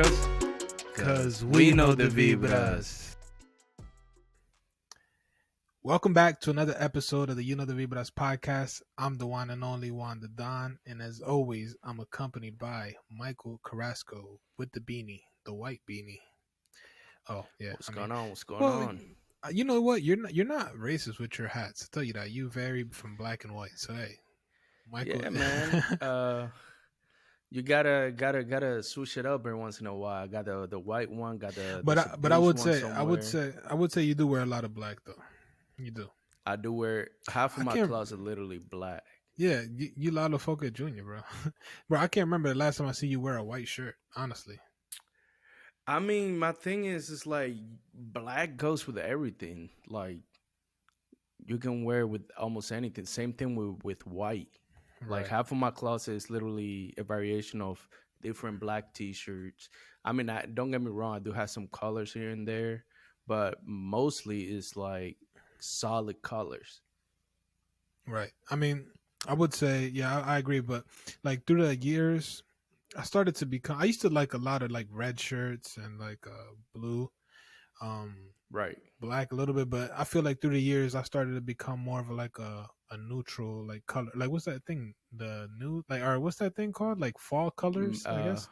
vibras? Cause we know the vibras. Welcome back to another episode of the You Know the Vibras podcast. I'm the one and only Juan the Don, and as always, I'm accompanied by Michael Carrasco with the beanie, the white beanie. Oh yeah, What's going on? You know what? You're not racist with your hats. I tell you that you vary from black and white. So hey, Michael, Yeah, man. You gotta switch it up every once in a while. I got the white one, got the but I would say somewhere. I would say you do wear a lot of black though. You do. I do wear half of I my can't. closet literally black. Yeah, you Lalo Foca Jr., bro. Bro, I can't remember the last time I see you wear a white shirt. Honestly. I mean, my thing is, it's like black goes with everything. Like you can wear with almost anything. Same thing with white. Like Right. half of my closet is literally a variation of different black T-shirts. I mean, don't get me wrong, I do have some colors here and there, but mostly it's like solid colors. Right. I mean, I would say, yeah, I agree. But like through the years, I started to become. I used to like a lot of like red shirts and like blue, um, Right. black a little bit. But I feel like through the years, I started to become more of a neutral like color. Like what's that thing? The new like or what's that thing called? Like fall colors, I guess.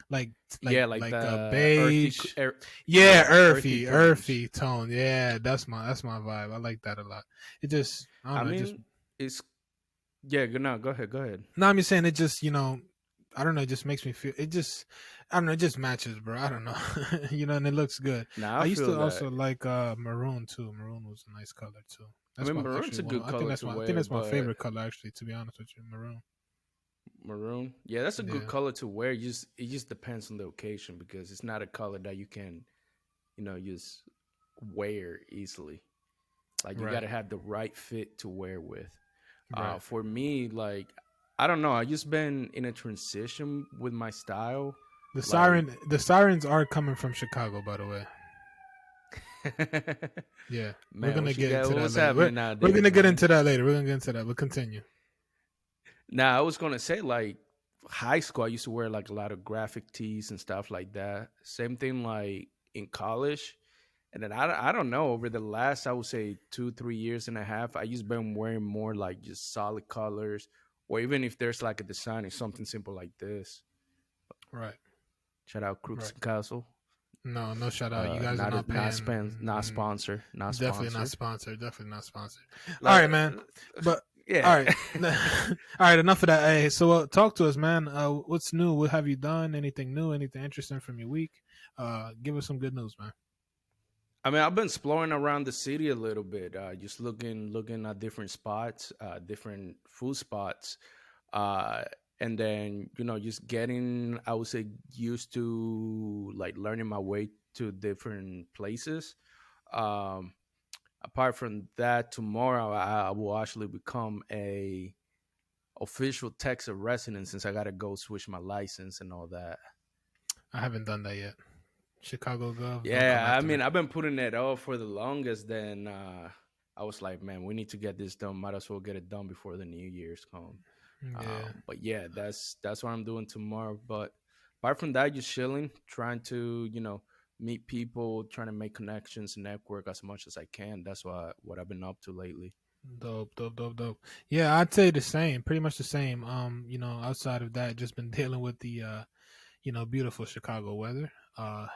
Like Yeah, like like a the beige. Yeah, yeah, earthy, tones. earthy tone. Yeah, that's my vibe. I like that a lot. It just I don't I know. It just mean, it's yeah. No, go ahead. Go ahead. no, I'm just saying it just I don't know. It just makes me feel. It just I don't know. It just matches, bro. I don't know. And it looks good. Now I I used feel to that. also like maroon too. Maroon was a nice color too. I That's mean, my maroon's actually a one. good color to I think wear, that's my but favorite color actually. To be honest with you, maroon. maroon, yeah, that's a good Yeah. color to wear. It just depends on the occasion because it's not a color that you can just wear easily. Like you got Right. to have the right fit to wear with. Right. For me, like I don't know, I just been in a transition with my style. Like, The sirens are coming from Chicago, by the way. Yeah, we're man, gonna what you get got? into that What's later. happening We're nowadays, gonna get man? into that later. We're gonna get into that. But continue. Now, I was gonna say like high school, I used to wear like a lot of graphic tees and stuff like that. Same thing like in college. And then I don't know, over the last, I would say 2 3 years and a half, I just been wearing more like just solid colors, or even if there's like a design, it's something simple like this. Right. Shout out Crooks Right. and Castle. No, no shout out. You guys are not Not paying. sponsor, not Definitely not sponsored. sponsored. Definitely not sponsored. All Like, right, man. But all yeah. right, all right. Enough of that. Hey, so talk to us, man. What's new? What have you done? Anything new? Anything interesting from your week? Give us some good news, man. I mean, I've been exploring around the city a little bit, just looking at different spots, different food spots, uh, and then just getting, I would say, used to like learning my way to different places. Um, Apart from that, tomorrow I will actually become a official Texas resident since I gotta go switch my license and all that. I haven't done that yet. Chicago Gov, don't come Yeah, I after me. mean, I've been putting it off for the longest. Then I was like, man, we need to get this done. Might as well get it done before the New Year's come. Yeah. But yeah, that's what I'm doing tomorrow. But apart from that, just chilling, trying to meet people, trying to make connections, network as much as I can. That's what I've been up to lately. Dope, dope, dope, dope. Yeah, I'd say the same. Pretty much the same. Outside of that, just been dealing with the beautiful Chicago weather.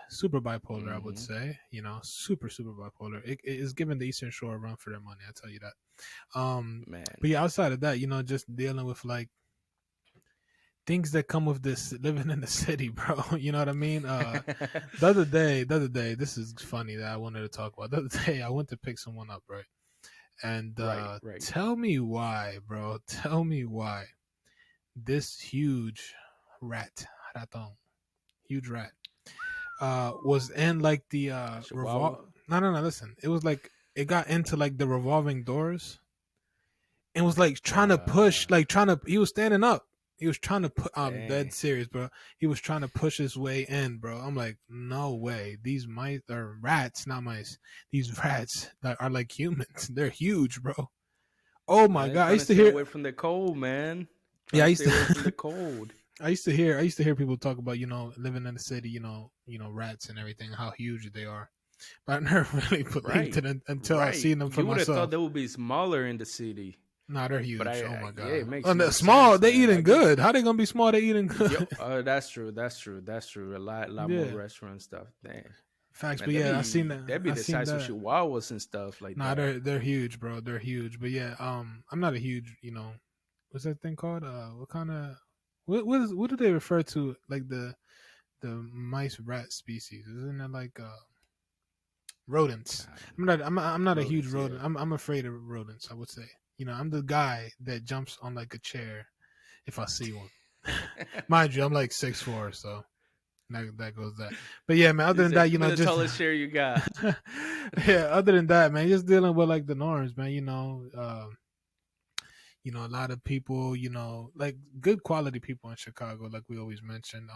Super bipolar, I would Hmm. say. Super, super bipolar. It is giving the Eastern Shore a run for their money. I tell you that. Man, But yeah, outside of that, just dealing with like things that come with this living in the city, bro. You know what I mean? The other day, this is funny that I wanted to talk about. The other day, I went to pick someone up, right? And right, right. tell me why, bro. Tell me why this huge ratón, huge rat, was in like the Chihuahua. No. Listen, it was like it got into like the revolving doors and was like trying to push, Uh, like trying to. He was standing up. He was trying to put. I'm dead Dang. serious, bro. He was trying to push his way in, bro. I'm like, no way. These mice are rats, not mice. These rats that are like humans. They're huge, bro. Oh my Man, god, I trying used to to stay hear. away from the cold, man. Trying Yeah, I to used stay away from to. the cold. I used to hear people talk about, living in the city, rats and everything, how huge they are. But I never really believed Right, it until I right. seen them for You would have thought myself. they would be smaller in the city, Nah, they're but huge. Oh my yeah, god. it makes And they're more small, sense, they man. eating Like you, good. How they gonna be small? They eating yo, good. that's true, that's true, that's true. A lot more Yeah. restaurant stuff. Dang, Facts. man, But yeah, I seen they that. be I the seen size of that. chihuahuas and stuff like Nah, that. they're huge, bro. They're huge. But yeah, I'm not a huge, what's that thing called? What kind of what do they refer to, like the mice rat species? Isn't it like rodents? I'm not a huge Rodents, yeah. rodent. I'm afraid of rodents, I would say. I'm the guy that jumps on like a chair if I see one. Mind you, I'm like 6'4", so that goes that. But yeah, man, You other than said, that, "Give me the just tallest chair you got." yeah, other than that, man, just dealing with like the norms, man. A lot of people, like good quality people in Chicago, like we always mention.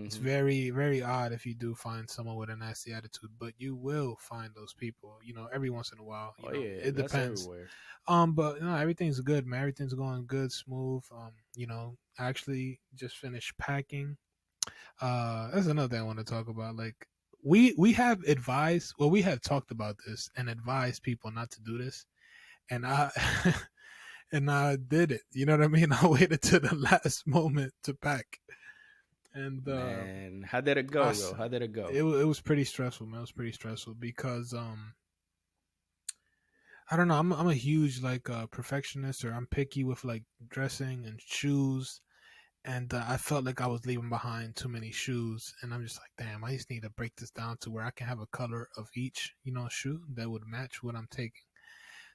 It's Hmm. very, very odd if you do find someone with a nasty attitude, but you will find those people, every once in a while. Oh yeah, It that's depends. everywhere. But everything's good, man. Everything's going good, smooth. I actually just finished packing. That's another thing I want to talk about. Like we have advised, well, we have talked about this and advised people not to do this, and I and I did it. You know what I mean? I waited to the last moment to pack, and Man, how did it I go though? How did it go? it was pretty stressful, man. It was pretty stressful because I don't know. I'm a huge like perfectionist, or I'm picky with like dressing and shoes, and I felt like I was leaving behind too many shoes, and I'm just like, damn, I just need to break this down to where I can have a color of each, shoe that would match what I'm taking.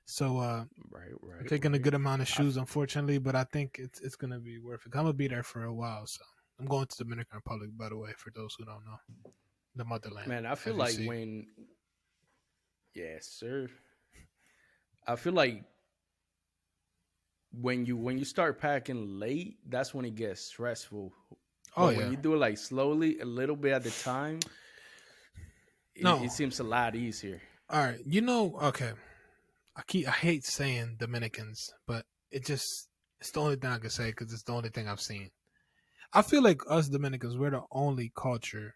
So Right, I'm right, taking a right. good amount of I f- shoes, unfortunately, but I think it's gonna be worth it. I'm gonna be there for a while, so I'm going to Dominican Republic, by the way, for those who don't know, the motherland, Man, I feel as you like see. yes, sir. I feel like when you start packing late, that's when it gets stressful. Oh But when yeah, you do it like slowly, a little bit at a time, it no, seems a lot easier. all right, okay. I hate saying Dominicans, but it's the only thing I can say because it's the only thing I've seen. I feel like us Dominicans, we're the only culture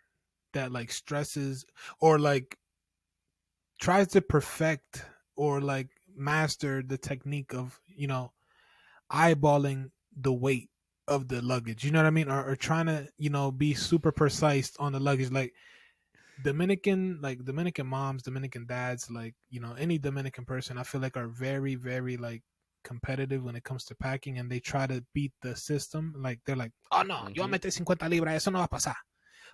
that like stresses or like tries to perfect or like master the technique of eyeballing the weight of the luggage. You know what I mean? Or trying to be super precise on the luggage. Like Dominican moms, Dominican dads, like any Dominican person, I feel like are very, very like competitive when it comes to packing, and they try to beat the system. Like they're like, oh no, yo Hmm. mete 50 libras, eso no va a pasar.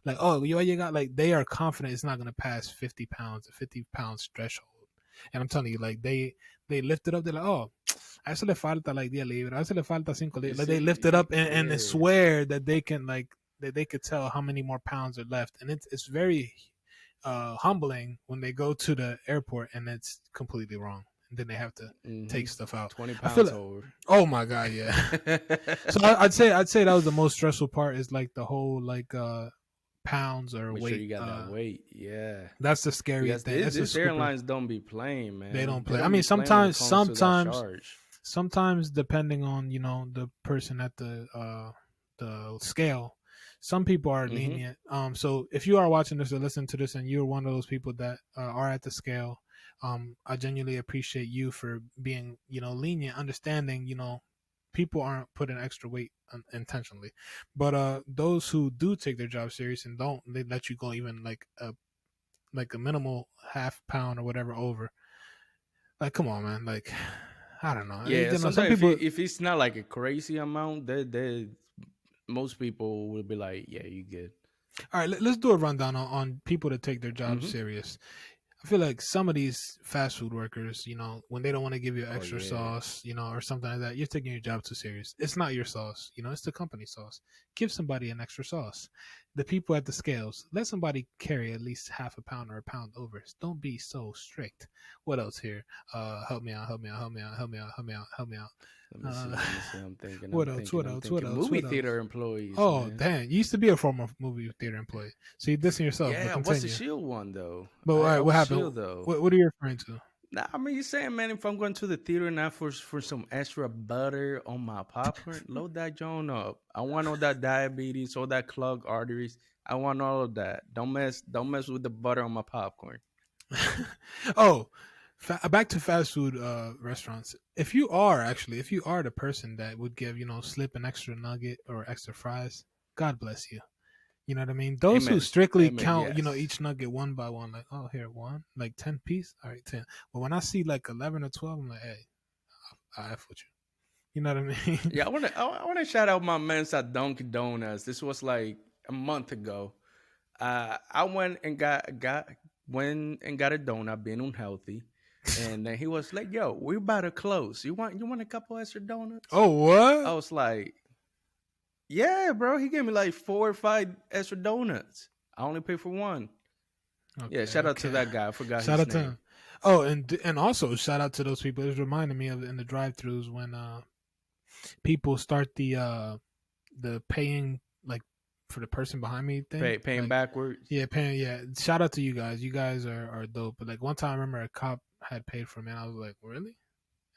Like, oh, yo llega, like they are confident it's not gonna pass 50 pounds, the 50 pounds threshold. And I'm telling you, like they lift it up, they're like, oh, a eso le falta like 10 libras, a eso le falta 5 You libras. Like they lift it see, up and yeah. swear that they can like that they could tell how many more pounds are left. And it's very humbling when they go to the airport and it's completely wrong. And then they have to Hmm. take stuff out. 20 I feel pounds like, over. oh my god, yeah. So I'd say that was the most stressful part, is like the whole like pounds or Make sure weight. you got that weight. Yeah. That's the scary Because thing. That's the these super. airlines don't be playing, They man. don't They play. I don't mean, be playing when it sometimes, comes to that sometimes, charge. sometimes, depending on the person at the scale, some people are Hmm. lenient. So if you are watching this or listening to this, and you're one of those people that are at the scale, I genuinely appreciate you for being lenient, understanding. People aren't putting extra weight intentionally, but those who do take their job serious and don't, they let you go even like a minimal half pound or whatever over. Like, come on, man. Like, I don't know. Yeah, Some sometimes people. if it's not like a crazy amount, they most people will be like, "Yeah, you good." All right, let's do a rundown on people that take their jobs Hmm. serious. I feel like some of these fast food workers, when they don't want to give you Oh extra yeah. sauce, or something like that, you're taking your job too serious. It's not your sauce, it's the company sauce. Give somebody an extra sauce. The people at the scales, let somebody carry at least half a pound or a pound over. Don't be so strict. What else here? Help me out, help me out, help me out, help me out, help me out, help me out. Let me see. Uh, Let me see. I'm thinking. I'm what else? thinking. What I'm else? What thinking. else? Movie What else? theater employees, Oh, man. dang. You used to be a former movie theater employee. So you're dissing yourself, but Yeah. What's the continue. Shield one though? But all right, I what was happened? Shield though. What are you referring to? Nah, I mean, you saying, man, if I'm going to the theater now for some extra butter on my popcorn, load that joint up. I want all that diabetes, all that clogged arteries. I want all of that. Don't mess with the butter on my popcorn. Oh, back to fast food restaurants. If you are the person that would give, slip an extra nugget or extra fries, God bless you. You know what I mean? Those who Amen. strictly Amen. count, Yes. each nugget one by one, like, oh, here, one, like 10 piece. All right, 10. But when I see like 11 or 12, I'm like, hey, I F with you. You know what I mean? Yeah, I wanna shout out my man at Dunkin' Donuts. This was like a month ago. I went and got a donut, being unhealthy, and then he was like, "Yo, we about to close. You want a couple extra donuts?" Oh, I what? was like, "Yeah, bro." He gave me like 4 or 5 extra donuts. I only paid for one. Yeah, Okay, shout out to okay. that guy. I forgot Shout his out to name. him. Oh, and also shout out to those people. It was reminding me of in the drive-throughs when people start the paying like for the person behind me thing. Paying Like, backwards. yeah, paying. Yeah, shout out to you guys. You guys are dope. But like one time, I remember a cop had paid for me, and I was like, really?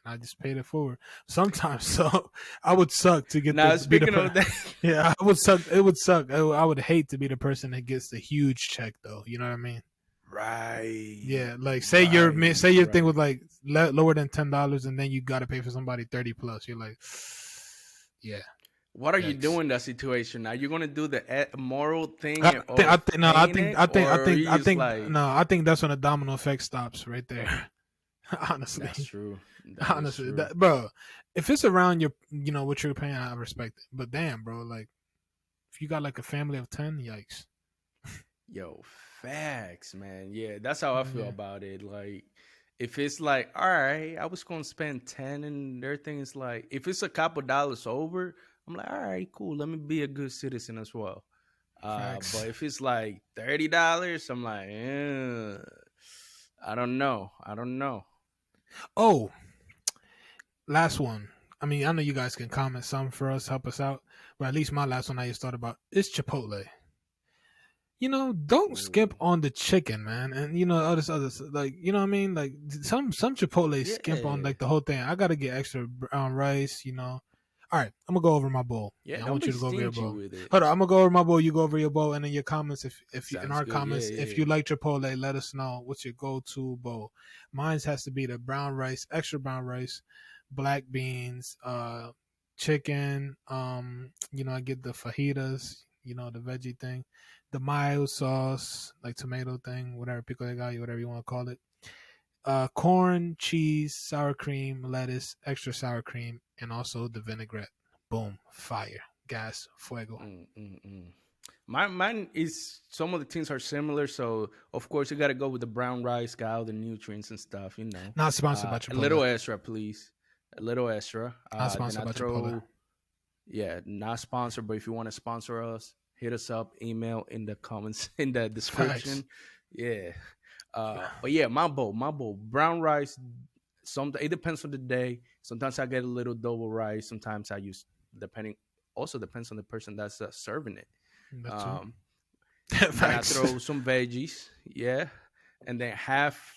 And I just paid it forward. Sometimes, so I would suck to get the Now, be the speaking of that, yeah, I would suck. It would suck. I would hate to be the person that gets the huge check, though. You know what I mean? right, Yeah, like right, say your thing was right. like lower than $10, and then you got to pay for somebody 30 plus. You're like, yeah, What are you yikes. doing in that situation? Are you gonna do the moral thing I think I of think no, paying it, or are you I just think like, no, I think that's when the domino effect stops right there. that's Honestly, true. That is honestly, true. bro, if it's around your, what you're paying, I respect it. But damn, bro, like if you got like a family of 10, yikes. Yo, facts, man. Yeah, that's how I feel Yeah, about it. Like, if it's like, all right, I was gonna spend 10, and everything is like, if it's a couple dollars over, I'm like, all right, cool. Let me be a good citizen as well. facts. But if it's like $30, I'm like, I don't know. I don't know. Oh, last one. I mean, I know you guys can comment some for us, help us out. But at least my last one I just thought about is Chipotle. Don't skimp Ooh. on the chicken, man, and all this other like, you know what I mean. Like some Chipotle skimp on Yeah. like the whole thing. I gotta get extra brown rice. All right, I'm gonna go over my bowl, Yeah, and I don't want be you to go over your stingy bowl. with it. Hold on, I'm gonna go over my bowl. You go over your bowl, and in your comments, if you in Sounds our good. Yeah, comments, if you yeah. like Chipotle, let us know what's your go-to bowl. Mine has to be the brown rice, extra brown rice, black beans, chicken. I get the fajitas. The veggie thing, the mayo sauce, like tomato thing, whatever pickle de gallo, whatever you want to call it. Corn, cheese, sour cream, lettuce, extra sour cream, and also the vinaigrette. Boom, fire, gas, fuego. Mm, mm, mm. Mine is, some of the things are similar, so of course you got to go with the brown rice, got all the nutrients and stuff. Not sponsored by A Chipotle. little extra, please. A little extra. Not Then sponsored I by Chipotle. throw, yeah, not sponsored, but if you want to sponsor us, hit us up. Email in the comments in the Facts. description. Yeah. Yeah. But yeah, my bowl, brown rice. Some it depends on the day. Sometimes I get a little double rice. Sometimes I use, depending. Also depends on the person that's serving it. That too. Um, then I Facts. throw some veggies, yeah, and then half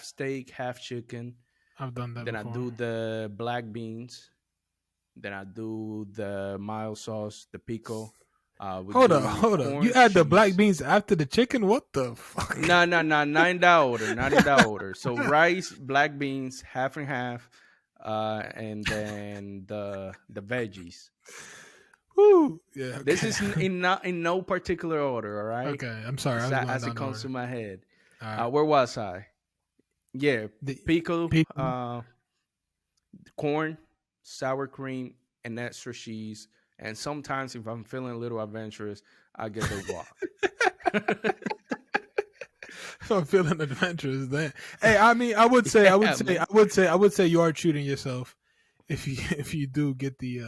steak, half chicken. I've done that Then I before. do the black beans. Then I do the mild sauce, the pico. We Hold up, do hold up. You corn add the black cheese. beans after the chicken? What the fuck? No, no, no, not in that order. Not in that order. So rice, black beans, half and half, and then the veggies. Woo. Yeah. This Okay. is in no particular order. All right, Okay. I'm sorry. I it's was going as it down the comes to order. my head. All right. Where was I? Yeah, The pickle, people. corn, sour cream, and extra cheese. And sometimes, if I'm feeling a little adventurous, I get the guac. I'm feeling adventurous then. Hey, I mean, Yeah, man. I would say you are treating yourself if you if you do get the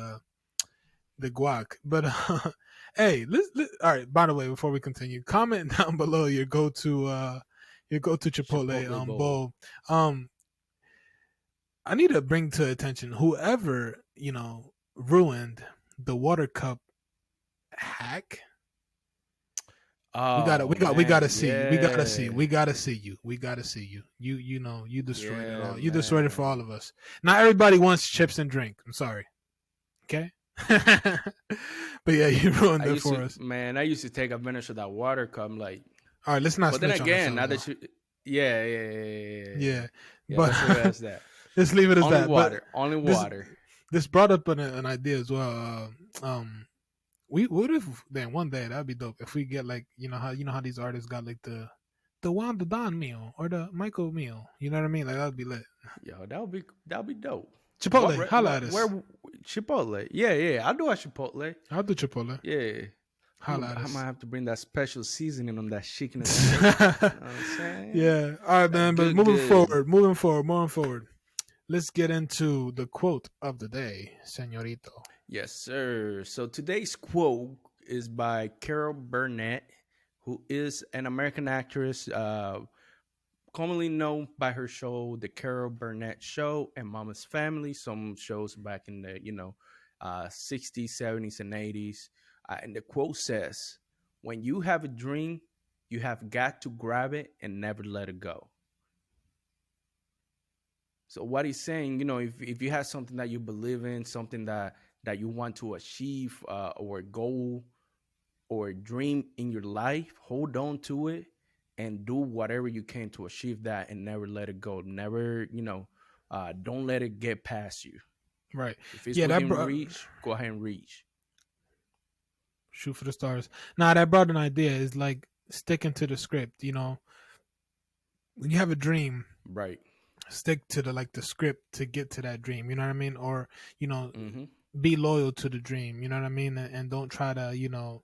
guac. But hey, all right. By the way, before we continue, comment down below your go to Chipotle Chipotle bowl. bowl. Um, I need to bring to attention whoever ruined the water cup hack. Oh We man, gotta see you. yeah, We gotta see you. We gotta see you. You know, you destroyed it yeah, all. You destroyed it for man. all of us. Not everybody wants chips and drink. I'm sorry. Okay. But yeah, you ruined it for us. I used to take advantage of that water cup. I'm like, All right, let's not but then snitch on again, ourselves now though. that you, yeah, yeah, yeah, yeah, yeah, yeah, yeah. Yeah. Yeah, But let's leave it as that. let's leave it as Only that. But water, only this water. this brought up an idea as well. We what if then one day that'd be dope if we get like you know how these artists got like the Wanda Don meal or the Michael meal. You know what I mean? Like that'd be lit. Yo, that would be dope. Chipotle, holla at us. Where Chipotle? Yeah, yeah. I'll do a Chipotle. I'll do Chipotle. Yeah. Holla at I might us. have to bring that special seasoning on that chicken and that bacon. You know what I'm saying? Yeah. All right, That man. But good, good. moving forward. Let's get into the quote of the day, señorito. Yes, sir. So today's quote is by Carol Burnett, who is an American actress, commonly known by her show, The Carol Burnett Show and Mama's Family. Some shows back in the 60s, 70s, and 80s. And the quote says, "When you have a dream, you have got to grab it and never let it go." So what he's saying, if you have something that you believe in, something that you want to achieve, or a goal or a dream in your life, hold on to it and do whatever you can to achieve that and never let it go. Never, don't let it get past you. Right. If it's Yeah, within reach, go ahead and reach. shoot for the stars. Nah, that brought an idea. Is like sticking to the script. You know, when you have a dream, Right. stick to the script to get to that dream. You know what I mean? Or you know, Mm-hmm. be loyal to the dream. You know what I mean? And don't try to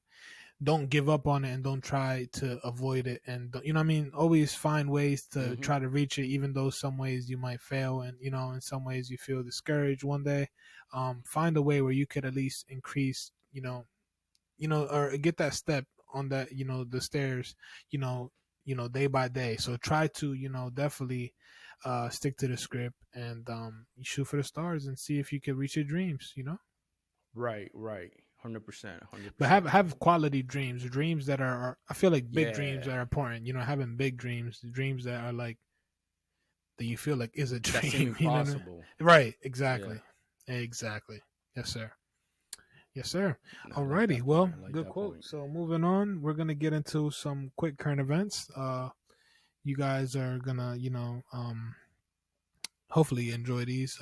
don't give up on it and don't try to avoid it. And you know what I mean? Always find ways to Mm-hmm. try to reach it, even though some ways you might fail, and in some ways you feel discouraged one day. Find a way where you could at least increase. Or get that step on that the stairs day by day. So try to definitely stick to the script and you shoot for the stars and see if you can reach your dreams. Right, right. 100%, But 100%. have quality dreams that are I feel like big dreams Yeah. that are important. Having big dreams that are like that you feel like is a That seem dream. impossible. Right, Yeah. exactly. Yes sir. Yes, sir. I like Alrighty. that point. Well, I like good that quote. point. So moving on, we're gonna get into some quick current events. You guys are gonna, hopefully enjoy these.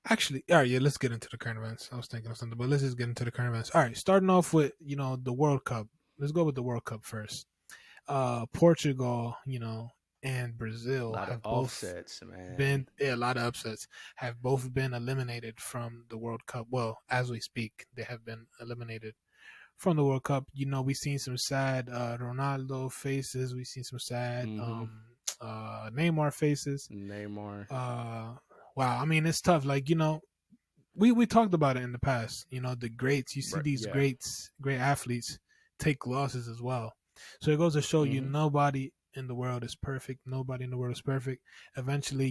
Actually, all right, yeah, let's get into the current events. I was thinking of something, but let's just get into the current events. All right, starting off with, the World Cup. Let's go with the World Cup first. Portugal, and A Brazil lot of have both offsets, man. been a lot of upsets have both been eliminated from the World Cup. Well, as we speak, they have been eliminated from the World Cup. We've seen some sad Ronaldo faces. We've seen some sad Mm-hmm. Neymar faces. Neymar. Wow, I mean it's tough. Like we talked about it in the past. The greats. You see Right. these Yeah. great athletes take losses as well. So it goes to show you Mm-hmm. nobody in the world is perfect. Nobody in the world is perfect. Eventually,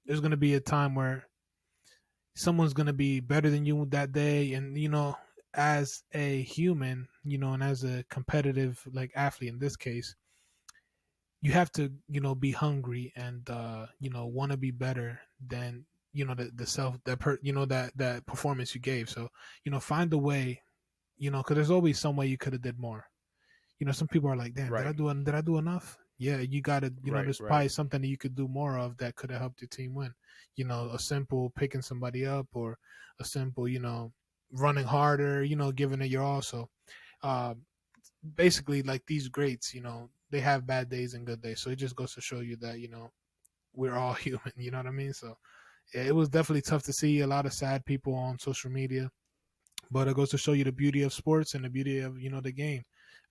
there's gonna be a time where someone's gonna be better than you that day, and as a human, and as a competitive like athlete in this case, you have to be hungry and want to be better than the self that that performance you gave. So find a way, because there's always some way you could have did more. Some people are like, damn, Right. did I do enough? Yeah, you gotta, Right. there's Right. probably something that you could do more of that could have helped your team win. A simple picking somebody up, or a simple running harder, giving it your all. So uh basically, like these greats, they have bad days and good days. So it just goes to show you that we're all human. You know what I mean? So yeah, it was definitely tough to see a lot of sad people on social media, but it goes to show you the beauty of sports and the beauty of the game.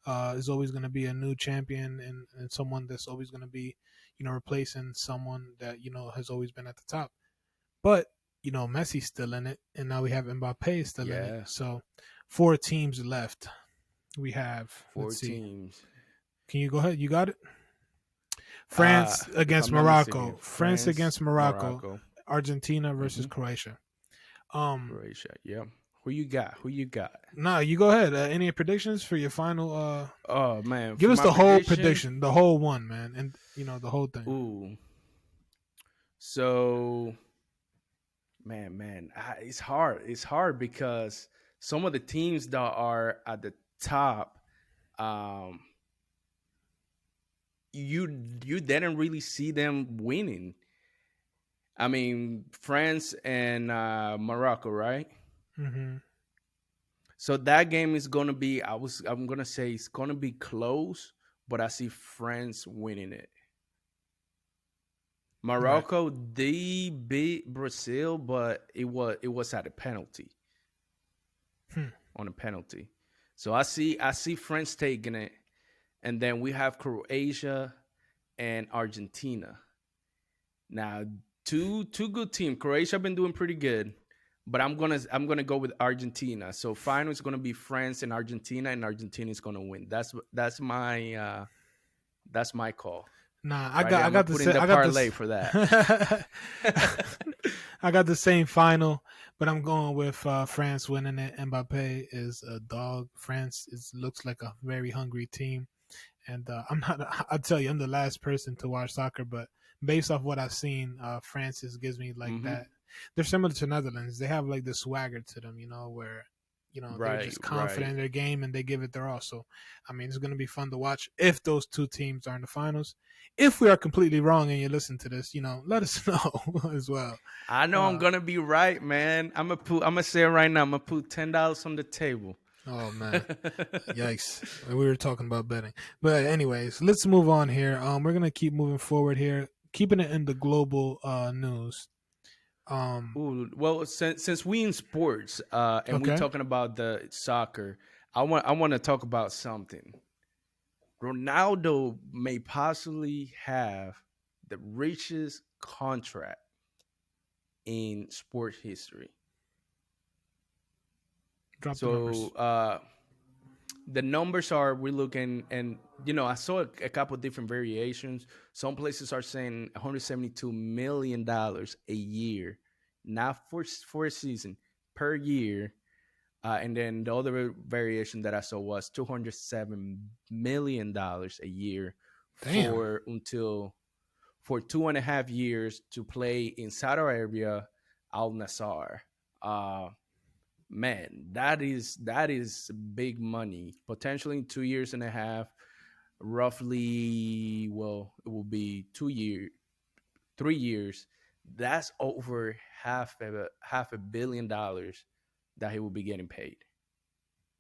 Is always going to be a new champion, and someone that's always going to be replacing someone that has always been at the top. But Messi's still in it, and now we have Mbappe still in it. Yeah. So 4 teams left. We have, Four let's see, teams. can you go ahead? You got it. France If against I'm not mistaken, Morocco. France France, against Morocco. Morocco, Argentina versus mm-hmm. Croatia. Um, Croatia. Yeah. Who you got? Who you got? Nah, you go ahead. Any predictions for your final? Oh man, Give for us my the whole prediction. prediction, the whole one, man, and the whole thing. Ooh. So it's hard. It's hard because some of the teams that are at the top, um, you didn't really see them winning. I mean, France and Morocco, right? Mm-hmm. So that game is gonna be. I'm gonna say it's gonna be close, but I see France winning it. Right. Morocco they beat Brazil, but it was at a penalty Hmm. on a penalty. So I see France taking it, and then we have Croatia and Argentina. Now, two good teams. Croatia been doing pretty good, but I'm gonna go with Argentina. So final is gonna be France and Argentina is gonna win. That's my call Nah, right there. I'm gonna put in the I got parlay this. for that. I got the same final, but I'm going with France winning it. Mbappe is a dog. France looks like a very hungry team, and I'm not. I'll tell you, I'm the last person to watch soccer, but based off what I've seen, France gives me like Hmm. that. They're similar to Netherlands. They have like the swagger to them, where they're Right, just confident right. in their game and they give it their all. So, I mean, it's going to be fun to watch if those two teams are in the finals. If we are completely wrong and you listen to this, let us know as well. I know I'm Uh, gonna be right, man. I'm gonna say it right now. I'm gonna put $10 on the table. oh man, yikes! We were talking about betting, but anyways, let's move on here. We're gonna keep moving forward here, keeping it in the global news. Ooh, well, since we in sports, and we Okay, talking about the soccer, I want to talk about something. Ronaldo may possibly have the richest contract in sports history. drop the So numbers. the numbers are we're looking, and I saw a couple of different variations. Some places are saying $172 million a year, not for a season, per year. And then the other variation that I saw was $207 million a year Damn. for 2.5 years to play in Saudi Arabia, Al Nassr. Uh, Man, that is big money. Potentially in 2 years and a half, roughly. Well, it will be 2 year, 3 years. That's over $500 million that he will be getting paid.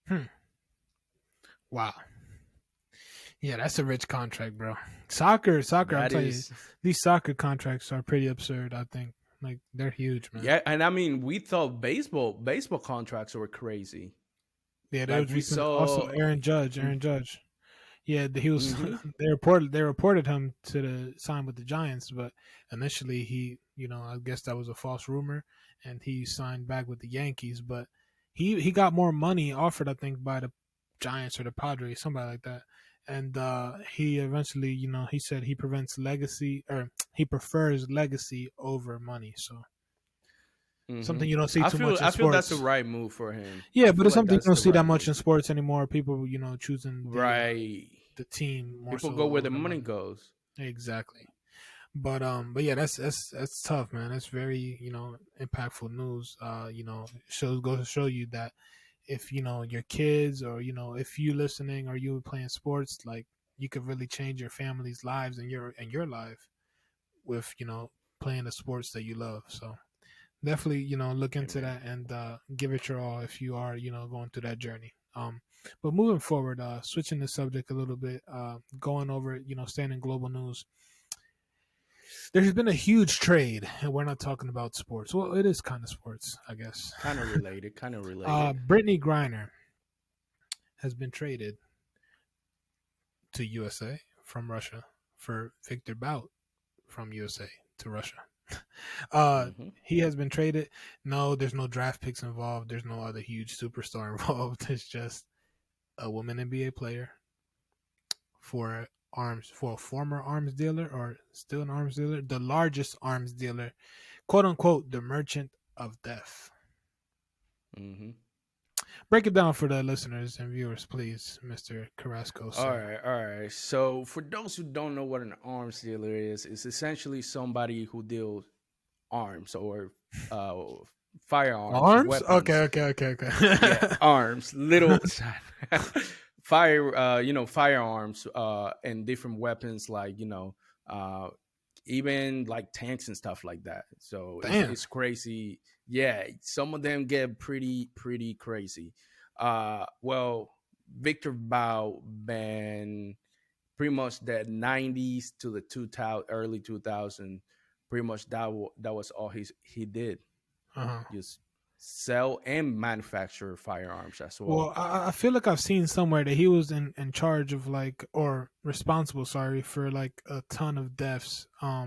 Hmm. Wow. Yeah, that's a rich contract, bro. Soccer. I'm That telling you, is, these soccer contracts are pretty absurd. I think like they're huge, man. yeah. And I mean, we thought baseball contracts were crazy. Yeah, there Like was we recent also saw. Aaron Judge. Aaron Judge. Yeah, he was. Mm-hmm. They reported him to the sign with the Giants, but initially I guess that was a false rumor, and he signed back with the Yankees. But he got more money offered, I think, by the Giants or the Padres, somebody like that. And he eventually, he said he prevents legacy or he prefers legacy over money. So Mm-hmm. something you don't see I too feel much in I feel that's the sports. right move for him. Yeah, I but feel it's like something you that's don't the see that right much in move. sports anymore. People, choosing Right. the team more People so go where over the the money money. goes. Exactly. But yeah, that's tough, man. That's very impactful news. Goes to show you that if your kids or if you listening or you playing sports, like you could really change your family's lives and your life with playing the sports that you love. So definitely look into Amen. that and give it your all if you are going through that journey. But moving forward, switching the subject a little bit, going over staying in global news. There's been a huge trade, and we're not talking about sports. Well, it is kind of sports, I guess. Kind of related. Kind of related. Brittney Griner has been traded to USA from Russia for Victor Bout from USA to Russia. Hmm. He has been traded. No, there's no draft picks involved. There's no other huge superstar involved. It's just a woman NBA player for a former arms dealer or still an arms dealer, the largest arms dealer, quote unquote, the merchant of death. Hmm. Break it down for the listeners and viewers, please, Mr. Carrasco, All sir. right, all right. So for those who don't know what an arms dealer is, it's essentially somebody who deals arms or uh, firearms, Arms? Okay, weapons. okay, okay, Yeah, okay. arms, little fire, firearms, and different weapons like uh, even like tanks and stuff like that. So Damn. it's crazy. Yeah, some of them get pretty crazy. Well, Victor Bao been pretty much the 90s to the 2000 early 2000, pretty much that was all he did, Uh-huh. just sell and manufacture firearms as well. Well, I feel like I've seen somewhere that he was in charge of like or responsible, sorry, for like a ton of deaths. I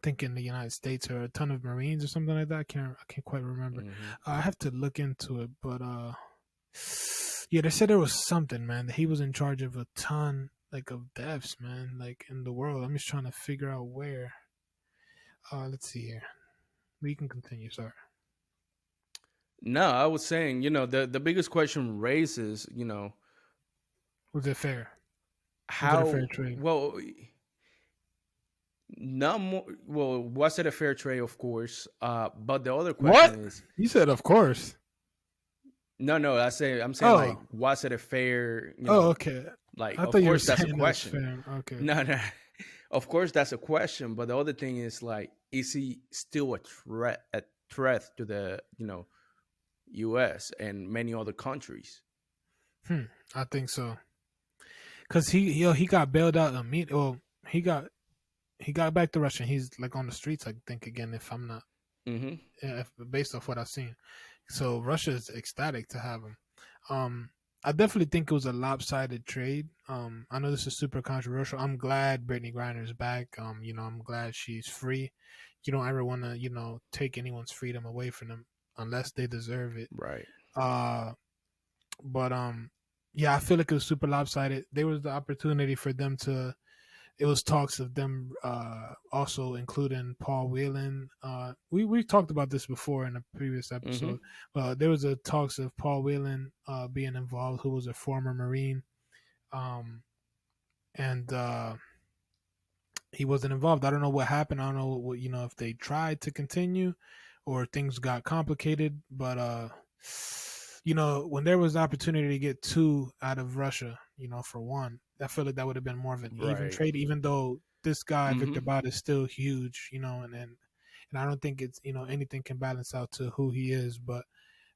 think in the United States or a ton of Marines or something like that. I can't quite remember. Hmm. I have to look into it, but yeah, they said there was something, man, that he was in charge of a ton like of deaths, man, like in the world. I'm just trying to figure out where. Let's see here. We can continue. Sorry. No, I was saying, the biggest question raises, Was it fair? Was it a fair how trade? well, not more. Well, was it a fair trade? Of course. But the other question What? is, You said, of course. no. I'm saying like, Oh. was it a fair? Oh, okay. Like, I of thought you were course that's a saying that's question. fair. Okay, No, okay. no. Of course that's a question. But the other thing is like, is he still a threat to the U.S. and many other countries? Hmm. I think so. Cause he got bailed out immediately. Well, he got back to Russia. He's like on the streets, I think, again. If I'm not, Hmm. yeah, if, based off what I've seen, so Russia is ecstatic to have him. Um, I definitely think it was a lopsided trade. I know this is super controversial. I'm glad Brittney Griner is back. I'm glad she's free. You don't ever want to, take anyone's freedom away from them unless they deserve it. Right. Uh, but yeah, I feel like it was super lopsided. There was the opportunity for them to. It was talks of them also including Paul Whelan. We talked about this before in a previous Hmm. episode. There was a talks of Paul Whelan being involved, who was a former Marine, um, and he wasn't involved. I don't know what happened. I don't know what if they tried to continue or things got complicated. But when there was the opportunity to get two out of Russia, for one, I feel like that would have been more of an even Right. trade. Even though this guy Victor Hmm. Bot is still huge, and I don't think it's anything can balance out to who he is. But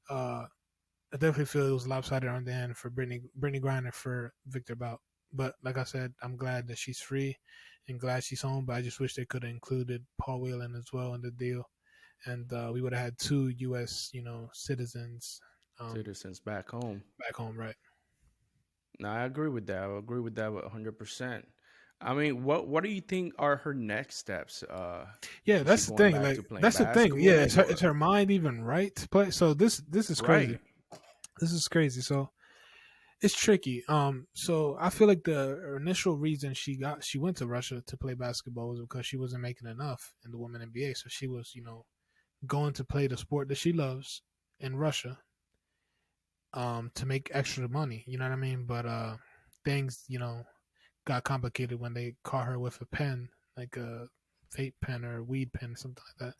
uh, I definitely feel it was lopsided on the end for Brittney Griner for Victor Bout. But like I said, I'm glad that she's free and glad she's home. But I just wish they could have included Paul Whelan as well in the deal, and we would have had two U.S. citizens Citizens back home. back home, right? No, I agree with that. I agree with that 100%. I mean, what do you think are her next steps? Yeah, Is she that's the going thing. back Like to playing that's the thing. Yeah, basketball is or her mind even right to play? So this is crazy. right? This is crazy. So it's tricky. So I feel like the initial reason she went to Russia to play basketball was because she wasn't making enough in the women NBA. So she was, going to play the sport that she loves in Russia, to make extra money. You know what I mean? But things, got complicated when they caught her with a pen, like a vape pen or a weed pen, something like that,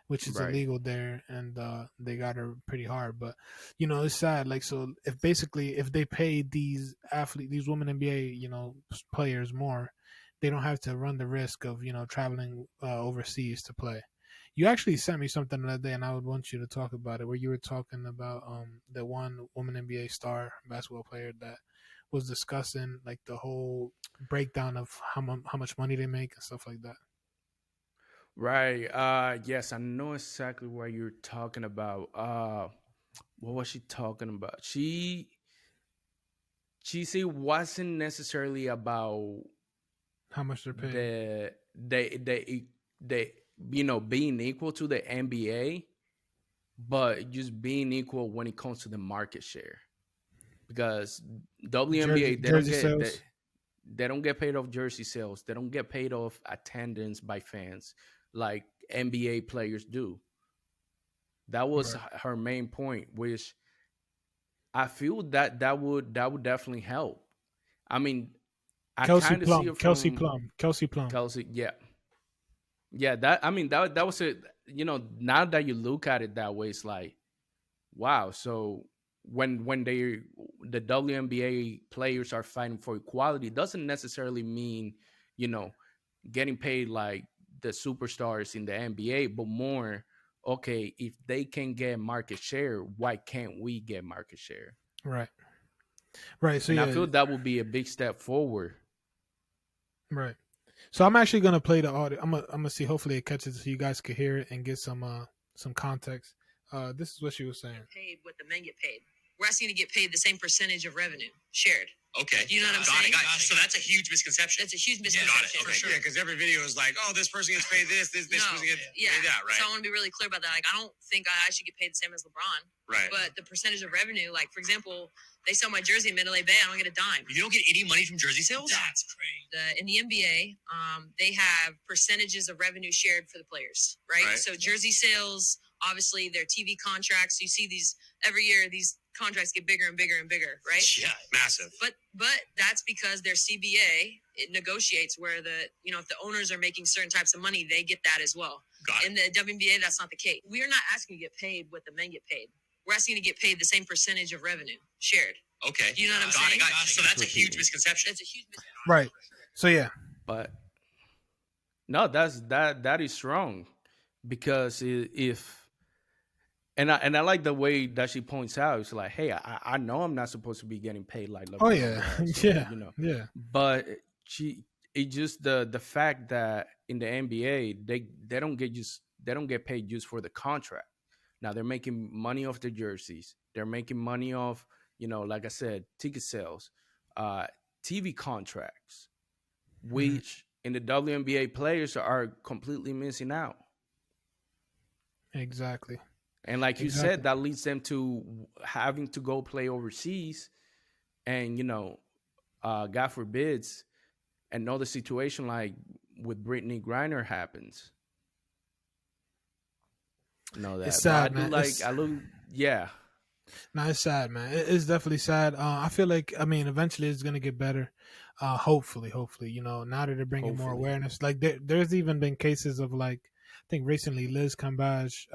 which is Right. illegal there, and they got her pretty hard. But it's sad. Like, so if they pay these women NBA, players more, they don't have to run the risk of traveling overseas to play. You actually sent me something the other day, and I would want you to talk about it. Where you were talking about the one woman NBA star basketball player that was discussing like the whole breakdown of how much money they make and stuff like that. Right. Yes, I know exactly what you're talking about. What was she talking about? She said it wasn't necessarily about How much they're paid. the being equal to the NBA, but just being equal when it comes to the market share. Because WNBA Jersey sales. they don't get paid off jersey sales. They don't get paid off attendance by fans like NBA players do. That was Right. her main point, which I feel that that would definitely help. I mean, I Kelsey kind of see Plum, it Kelsey from Plum, Kelsey Plum. Kelsey. Yeah, yeah. That I mean that was it. Now that you look at it that way, it's like wow. So when the WNBA players are fighting for equality, doesn't necessarily mean you know getting paid like the superstars in the NBA, but more okay if they can get market share, why can't we get market share? Right, right. So And I yeah, feel that would be a big step forward. right. So I'm actually gonna play the audio. I'm gonna see. Hopefully it catches so you guys can hear it and get some context. This is what she was saying. Paid what the men get paid. We're asking to get paid the same percentage of revenue shared. Okay. Do you know what I'm Got saying? it. So that's a huge misconception. That's a huge Got misconception. it. Okay. For sure. Yeah, because every video is like, oh, this person gets paid this No, person gets yeah. paid that, right? So I want to be really clear about that. Like, I don't think I should get paid the same as LeBron. Right. But the percentage of revenue, like for example, they sell my jersey in Mandalay Bay, I don't get a dime. You don't get any money from jersey sales? That's crazy. In the NBA, they have percentages of revenue shared for the players, right? So jersey sales, obviously their TV contracts. You see these every year. These contracts get bigger and bigger and bigger, right? Yeah, massive. But that's because their CBA it negotiates where if the owners are making certain types of money, they get that as well. Got it. In the WNBA, that's not the case. We are not asking to get paid what the men get paid. We're asking to get paid the same percentage of revenue shared. Okay. Do you know what I'm Got saying? it. So that's a huge misconception. That's a huge misconception. Right. So yeah, But no, that is wrong because if and I like the way that she points out. It's like, hey, I know I'm not supposed to be getting paid like LeBron. oh yeah, does, so, yeah, you know. yeah. But it just the fact that in the NBA they don't get paid just for the contract. Now they're making money off the jerseys. They're making money off like I said, ticket sales, TV contracts, which in the WNBA players are completely missing out. Exactly. And like you Exactly. said, that leads them to having to go play overseas. And, God forbids, another situation like with Brittney Griner happens. Know that. It's sad, but I do man. It's- I look, yeah. No, it's sad, man. It's definitely sad. I feel like, eventually it's gonna get better. Hopefully, now that they're bringing more Hopefully. awareness, like there's even been cases of like, I think recently Liz Cambage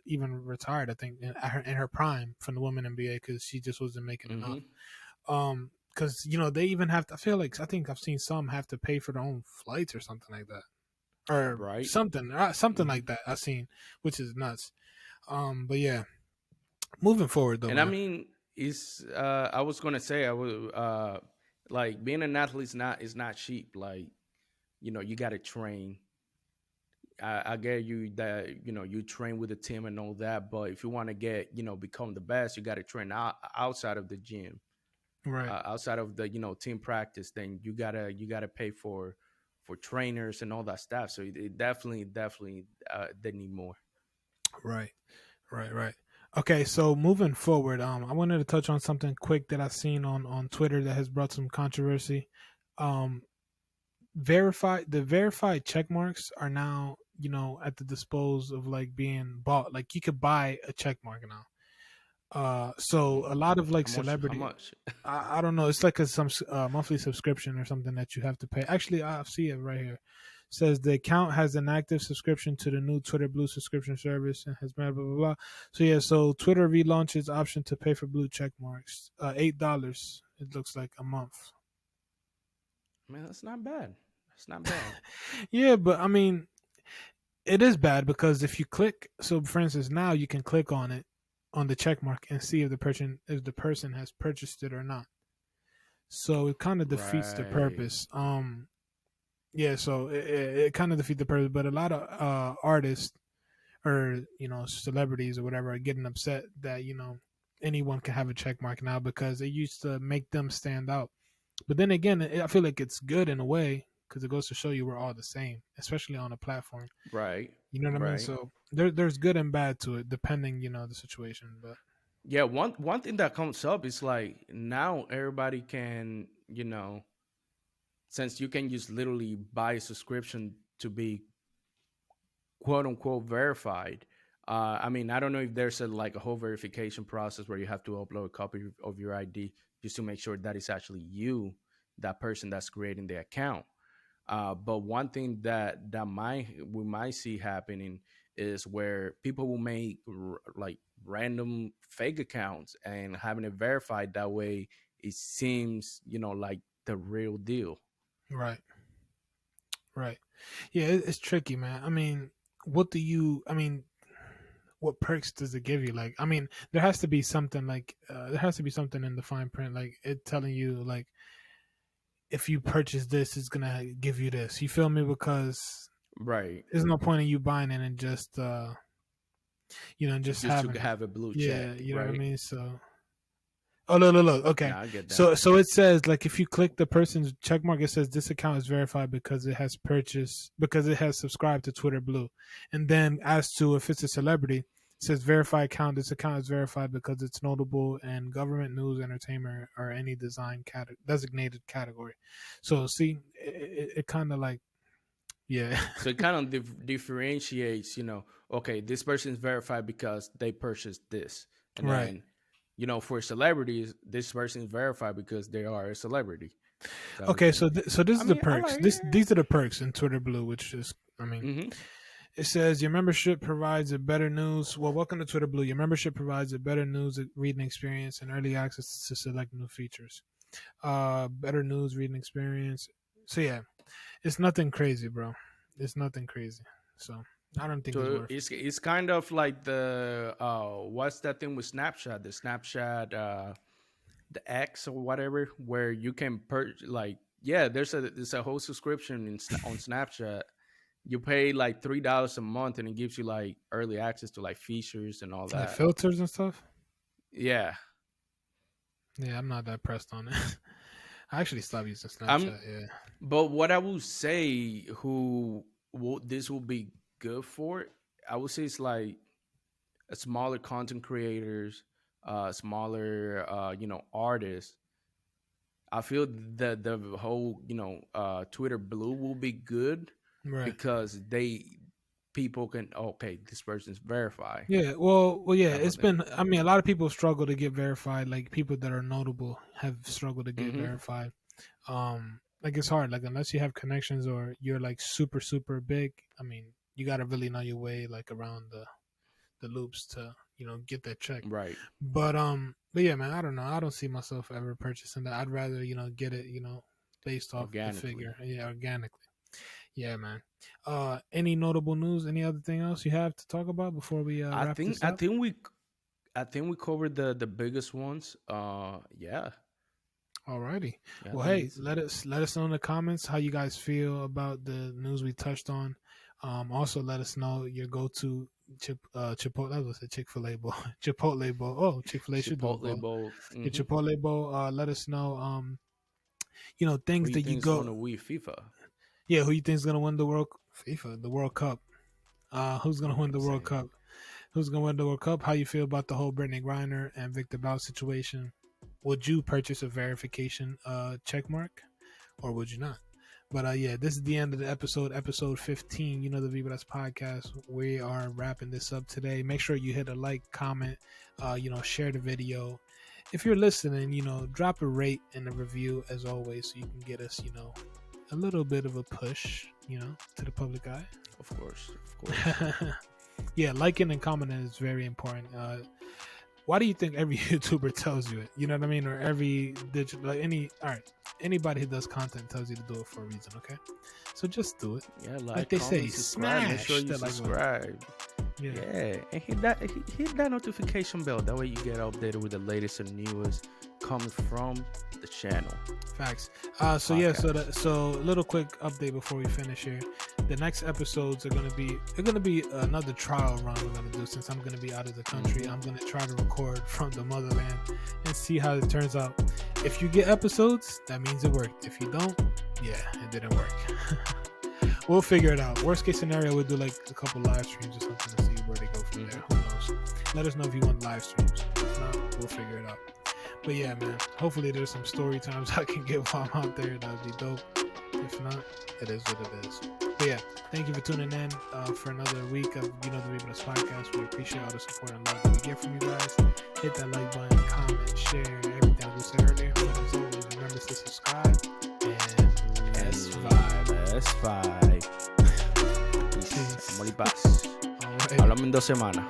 even retired. I think in her prime from the women NBA because she just wasn't making enough. Because they even have to. I think I've seen some have to pay for their own flights or something like that, or Right. something like that. I've seen, which is nuts. But yeah. Moving forward, though, And man. I mean, it's I was gonna say I would like being an athlete is not cheap. Like, you gotta train. I get you that you train with the team and all that, but if you want to get become the best, you got to train outside of the gym, Right. outside of the team practice. Then you gotta pay for trainers and all that stuff. So it definitely they need more. Right. Okay, so moving forward, I wanted to touch on something quick that I've seen on Twitter that has brought some controversy. The verified check marks are now at the disposal of like being bought. Like you could buy a check mark now. So a lot of like celebrity. How much? I don't know. It's like some monthly subscription or something that you have to pay. Actually, I see it right here. It says the account has an active subscription to the new Twitter Blue subscription service and has blah blah blah. Blah. So yeah, so Twitter relaunches option to pay for blue check marks. $8. It looks like a month. Man, that's not bad. That's not bad. Yeah, but I mean, it is bad because if you click, so for instance, now you can click on it on the check mark and see if the person has purchased it or not. So it kind of defeats the Right. purpose. Yeah, so it kind of defeats the purpose. But a lot of artists or celebrities or whatever are getting upset that anyone can have a check mark now because it used to make them stand out. But then again, I feel like it's good in a way because it goes to show you we're all the same, especially on a platform. Right. You know what I mean? Right. So there's good and bad to it, depending, the situation. But Yeah, one thing that comes up is like now everybody can, since you can just literally buy a subscription to be quote unquote verified, I mean, I don't know if there's a whole verification process where you have to upload a copy of your ID just to make sure that it's actually you, that person that's creating the account. But one thing that we might see happening is where people will make like random fake accounts and having it verified. That way, it seems like the real deal. Right. Right. Yeah, it's tricky, man. I mean, what do you? I mean, what perks does it give you? Like, I mean, there has to be something like there has to be something in the fine print, like it telling you like if you purchase this, it's gonna give you this. You feel me? Because Right. there's no point in you buying it and just just Just having to have a blue yeah, check. you know what I Right. mean. So oh look. Okay, Yeah, I get that. so it says like if you click the person's check mark, it says this account is verified because it has subscribed to Twitter Blue, and then as to if it's a celebrity, it says verified account. This account is verified because it's notable and government, news, entertainment, or any designated category. So see, it kind of like yeah, So it kind of differentiates, okay, this person is verified because they purchased this. And right. then, for celebrities, this person is verified because they are a celebrity. Type of Okay, thing. so this I is the mean, I perks. like These are the perks in Twitter Blue, which is I mean. hmm It says your membership provides a better news. Well, welcome to Twitter Blue. Your membership provides a better news reading experience and early access to select new features. Better news reading experience. So yeah, it's nothing crazy, bro. It's nothing crazy. So I don't think it's So worth it. it's kind of like the what's that thing with Snapchat? The Snapchat the X or whatever, where you can there's a whole subscription on Snapchat. You pay like $3 a month, and it gives you like early access to like features and all Like that. filters and stuff. Yeah, Yeah, I'm not that pressed on it. I actually stopped using I'm. Snapchat. Yeah. But what I would say, this will be good for, I would say it's like a smaller content creators, smaller, artists. I feel that the whole, Twitter Blue will be good Right. because people can, okay, this person's verified. Yeah, well, yeah. Type of It's thing. been. I mean, a lot of people struggle to get verified. Like people that are notable have struggled to get hmm verified. Like it's hard. Like unless you have connections or you're like super super big. I mean, you got to really know your way like around the loops to get that check. Right. But yeah, man. I don't know. I don't see myself ever purchasing that. I'd rather get it based off the Organically. figure. Yeah, organically. Yeah, man. Any notable news? Any other thing else you have to talk about before we I wrap think this I up? think we covered the biggest ones. Yeah. Alrighty. Yeah, I Well, think hey, it's let us know in the comments how you guys feel about the news we touched on. Also let us know your go-to Chipotle. I was a Chick-fil-A bowl. Chipotle bowl. Oh, Chick-fil-A should do a Chipotle bowl. Bowl. Your Chipotle bowl. Let us know. Who Things you that you think's go. gonna win FIFA? Yeah, who you think's gonna win the World Cup? Who's gonna win the World Same. Cup? Who's gonna win the World Cup? How you feel about the whole Brittney Griner and Victor Bout situation? Would you purchase a verification check mark, or would you not? But yeah, this is the end of the episode 15. The Vibras podcast. We are wrapping this up today. Make sure you hit a like, comment, share the video. If you're listening, drop a rate and a review as always, so you can get us, a little bit of a push, to the public eye. Of course. Yeah, liking and commenting is very important. Why do you think every YouTuber tells you it? You know what I mean? Or every digital, anybody who does content tells you to do it for a reason. Okay, so just do it. Yeah, Like they say, subscribe. Make sure smash you that like button. subscribe. Yeah. Yeah, and hit that notification bell. That way you get updated with the latest and newest coming from the channel. Facts. So Podcast. so a little quick update before we finish here. The next episodes are gonna be another trial run we're gonna do since I'm gonna be out of the country. I'm gonna try to record from the motherland and see how it turns out. If you get episodes, that means it worked. If you don't, yeah, it didn't work. We'll figure it out. Worst case scenario, we'll do like a couple live streams or something to see where they go from there. Who knows? Let us know if you want live streams. If not, we'll figure it out. But yeah, man. Hopefully there's some story times I can give while I'm out there. That'd be dope. If not, it is what it is. But yeah, thank you for tuning in for another week of the Weebness podcast. We appreciate all the support and love that we get from you guys. Hit that like button, comment, share, everything that we said earlier. But as always, remember to subscribe and let's vibe. Let's vibe. Peace. Amor y paz. All right. Hablamos en 2 semanas.